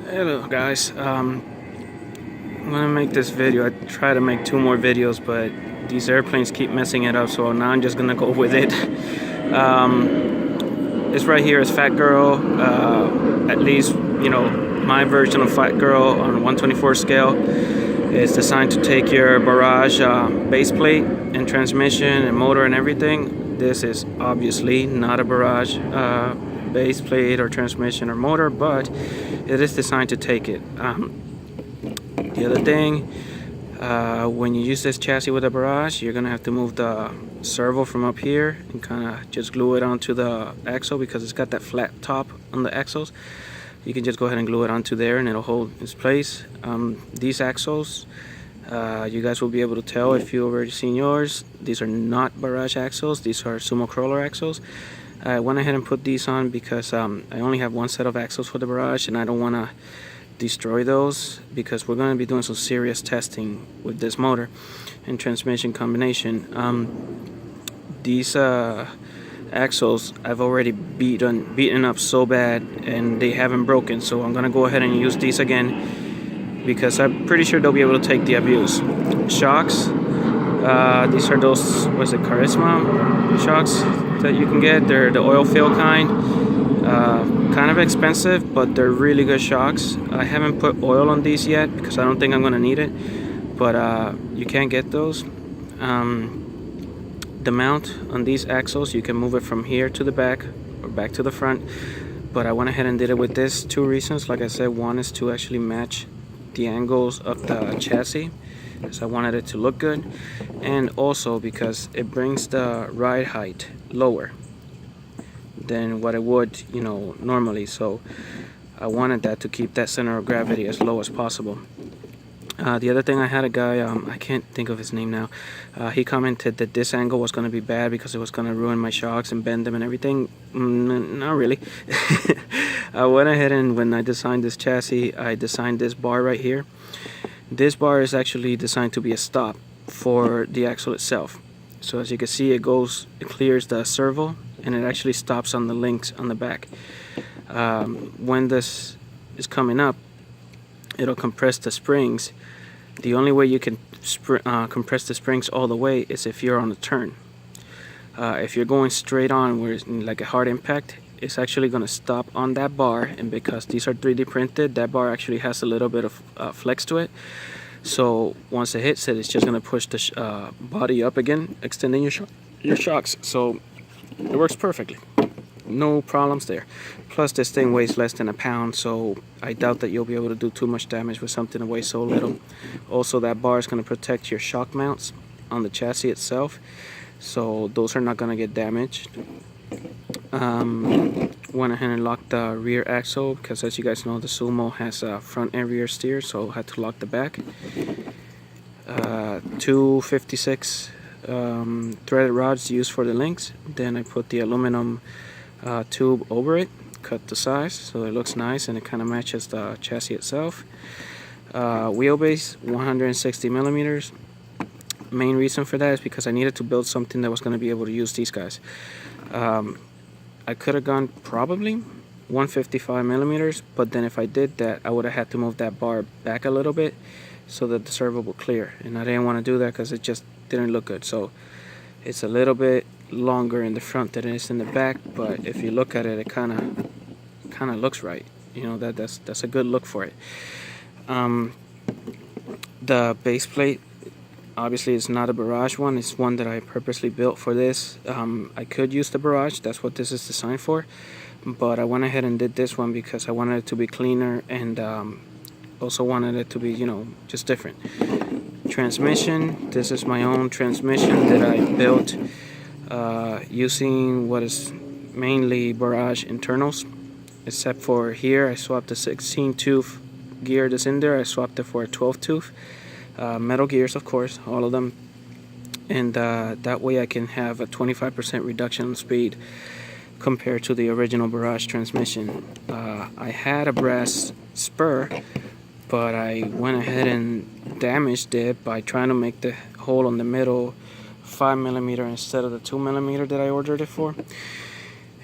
Hello guys, I'm gonna make this video. I try to make 2 more videos, but these airplanes keep messing it up, so now I'm just gonna go with it. This right here is Fat Girl, at least, you know, my version of Fat Girl on 1/24 scale. It's designed to take your Barrage base plate and transmission and motor and everything. This is obviously not a Barrage base plate or transmission or motor, but it is designed to take it. The other thing, when you use this chassis with a Barrage, you're gonna have to move the servo from up here and kind of just glue it onto the axle, because it's got that flat top on the axles. You can just go ahead and glue it onto there and it'll hold its place. These axles, you guys will be able to tell if you've already seen yours. These are not Barrage axles, these are sumo crawler axles. I went ahead and put these on because I only have one set of axles for the Barrage, and I don't want to destroy those, because we're going to be doing some serious testing with this motor and transmission combination. These axles I've already beaten up so bad and they haven't broken, so I'm going to go ahead and use these again, because I'm pretty sure they'll be able to take the abuse. Shocks, these are those, what's it, Charisma shocks that you can get. They're the oil fill kind. Kind of expensive, but they're really good shocks. I haven't put oil on these yet because I don't think I'm gonna need it, but you can get those. The mount on these axles, you can move it from here to the back or back to the front, but I went ahead and did it with this 2 reasons. Like I said, one is to actually match the angles of the chassis, because I wanted it to look good, and also because it brings the ride height lower than what it would, you know, normally. So I wanted that to keep that center of gravity as low as possible. The other thing, I had a guy, I can't think of his name now, he commented that this angle was going to be bad because it was going to ruin my shocks and bend them and everything. Not really. I went ahead and when I designed this chassis, I designed this bar right here. This bar is actually designed to be a stop for the axle itself. So as you can see, it clears the servo, and it actually stops on the links on the back. When this is coming up, it'll compress the springs. The only way you can compress the springs all the way is if you're on a turn. If you're going straight on, where it's like a hard impact, it's actually going to stop on that bar, and because these are 3D printed, that bar actually has a little bit of flex to it. So once it hits it, it's just going to push the body up again, extending your shocks. So it works perfectly. No problems there. Plus, this thing weighs less than a pound, so I doubt that you'll be able to do too much damage with something that weighs so little. Also, that bar is going to protect your shock mounts on the chassis itself, so those are not going to get damaged. Went ahead and locked the rear axle, because as you guys know, the Sumo has a front and rear steer, so I had to lock the back. 256 threaded rods used for the links. Then I put the aluminum tube over it, cut the size so it looks nice and it kind of matches the chassis itself. Wheelbase 160 millimeters. Main reason for that is because I needed to build something that was going to be able to use these guys. I could have gone probably 155 millimeters, but then if I did that, I would have had to move that bar back a little bit so that the servo will clear, and I didn't want to do that because it just didn't look good. So it's a little bit longer in the front than it is in the back, but if you look at it, it kind of looks right. You know, that's a good look for it. The base plate, obviously it's not a Barrage one, it's one that I purposely built for this. I could use the Barrage, that's what this is designed for, but I went ahead and did this one because I wanted it to be cleaner, and also wanted it to be, you know, just different. Transmission, this is my own transmission that I built using what is mainly Barrage internals, except for here I swapped the 16 tooth gear that's in there, I swapped it for a 12 tooth. Metal gears, of course, all of them, and that way I can have a 25% reduction in speed compared to the original Barrage transmission. I had a brass spur, but I went ahead and damaged it by trying to make the hole in the middle 5 millimeter instead of the 2 millimeter that I ordered it for.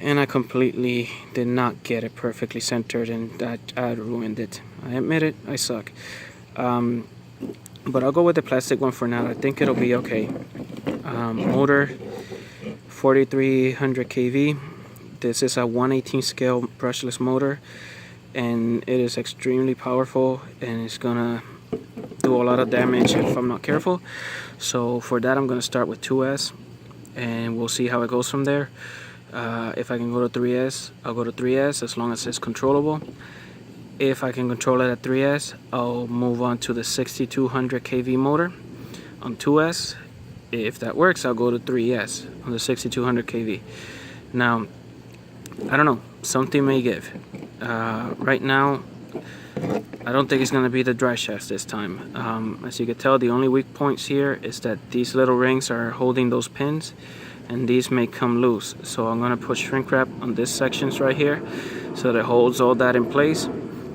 and I completely did not get it perfectly centered, and I ruined it. I admit it, I suck. But I'll go with the plastic one for now. I think it'll be okay. Motor 4300 kV. This is a 1/18 scale brushless motor, and it is extremely powerful, and it's gonna do a lot of damage if I'm not careful. So for that, I'm gonna start with 2S, and we'll see how it goes from there. If I can go to 3S, I'll go to 3S as long as it's controllable. If I can control it at 3S, I'll move on to the 6200 kV motor on 2S. If that works, I'll go to 3S on the 6200 kV. Now, I don't know, something may give. Right now, I don't think it's going to be the drive shafts this time. As you can tell, the only weak points here is that these little rings are holding those pins, and these may come loose. So I'm going to put shrink wrap on this sections right here so that it holds all that in place.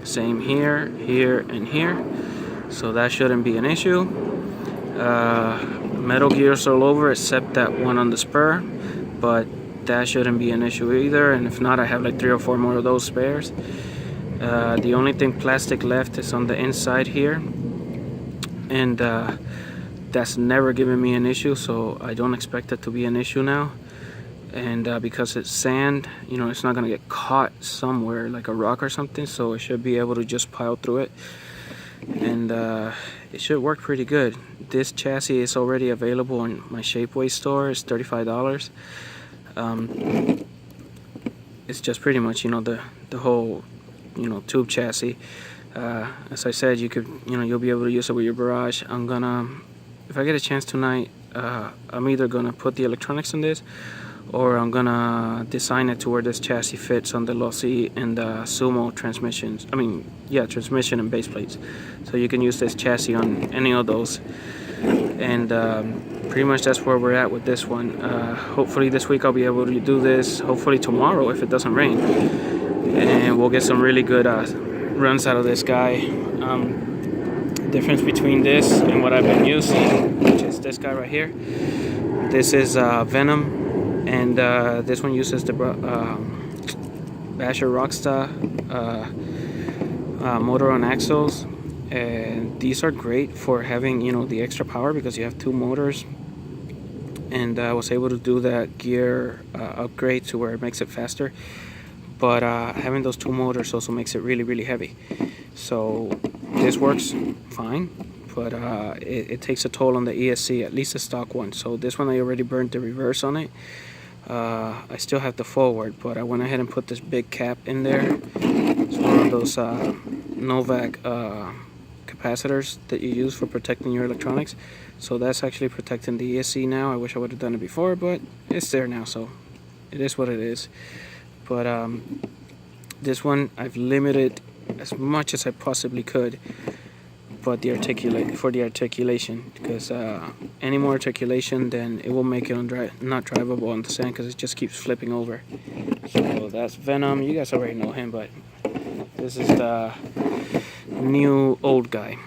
Same here, here, and here. So that shouldn't be an issue. Metal gears all over except that one on the spur, but that shouldn't be an issue either. And if not, I have like 3 or 4 more of those spares. The only thing plastic left is on the inside here, and that's never given me an issue, so I don't expect it to be an issue now. And because it's sand, you know, it's not gonna get caught somewhere like a rock or something, so it should be able to just pile through it, and it should work pretty good. This chassis is already available in my Shapeways store. It's $35. It's just pretty much, you know, the whole, you know, tube chassis. As I said, you could, you know, you'll be able to use it with your Barrage. I'm gonna, if I get a chance tonight, I'm either gonna put the electronics in this, or I'm gonna design it to where this chassis fits on the Lossy and the Sumo transmissions. I mean, yeah, transmission and base plates. So you can use this chassis on any of those. And pretty much that's where we're at with this one. Hopefully this week I'll be able to do this. Hopefully tomorrow if it doesn't rain. And we'll get some really good runs out of this guy. Difference between this and what I've been using, which is this guy right here. This is Venom. And this one uses the Basher Rockstar motor on axles, and these are great for having, you know, the extra power because you have 2 motors. And I was able to do that gear upgrade to where it makes it faster, but having those 2 motors also makes it really, really heavy. So this works fine, but it takes a toll on the ESC, at least the stock one. So this one I already burned the reverse on it. I still have the forward, but I went ahead and put this big cap in there. It's one of those Novak capacitors that you use for protecting your electronics. So that's actually protecting the ESC now. I wish I would have done it before, but it's there now, so it is what it is. But this one I've limited as much as I possibly could, but for the articulation, because any more articulation, then it will make it not drivable on the sand, because it just keeps flipping over. So that's Venom. You guys already know him, but this is the new old guy.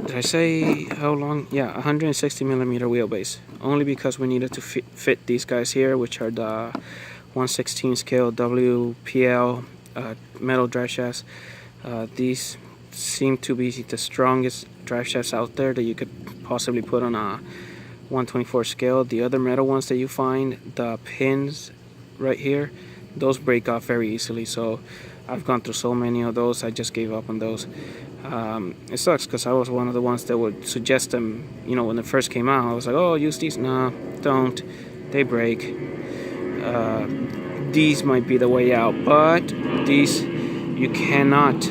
Did I say how long? Yeah, 160 millimeter wheelbase, only because we needed to fit these guys here, which are the 1/16 scale WPL metal drive shafts. These seem to be the strongest drive shafts out there that you could possibly put on a 1/24 scale. The other metal ones that you find, the pins right here, those break off very easily. So I've gone through so many of those, I just gave up on those. It sucks because I was one of the ones that would suggest them, you know, when it first came out. I was like, oh, use these. No, don't. They break. These might be the way out, but these, you cannot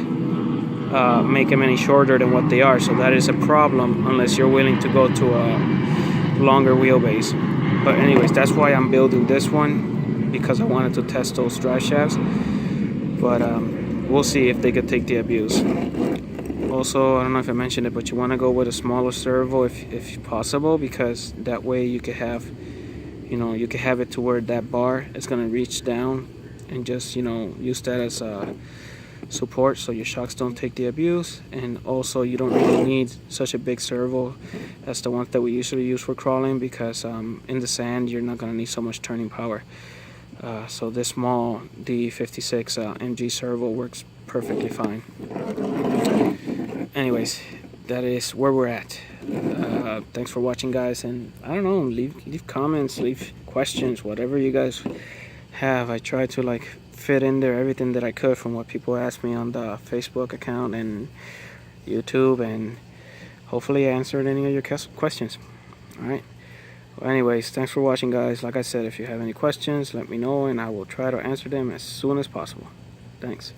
make them any shorter than what they are. So that is a problem unless you're willing to go to a longer wheelbase. But anyways, that's why I'm building this one, because I wanted to test those drive shafts. But we'll see if they could take the abuse. Also, I don't know if I mentioned it, but you want to go with a smaller servo if possible, because that way you could have, you know, you could have it to where that bar is going to reach down, and just, you know, use that as support so your shocks don't take the abuse, and also you don't really need such a big servo as the ones that we usually use for crawling, because in the sand you're not going to need so much turning power. So this small D56 MG servo works perfectly fine. Anyways, that is where we're at. Thanks for watching, guys, and I don't know, leave comments, leave questions, whatever you guys have. I try to like fit in there everything that I could from what people asked me on the Facebook account and YouTube, and hopefully I answered any of your questions. All right. Well, anyways, thanks for watching, guys. Like I said, if you have any questions, let me know and I will try to answer them as soon as possible. Thanks.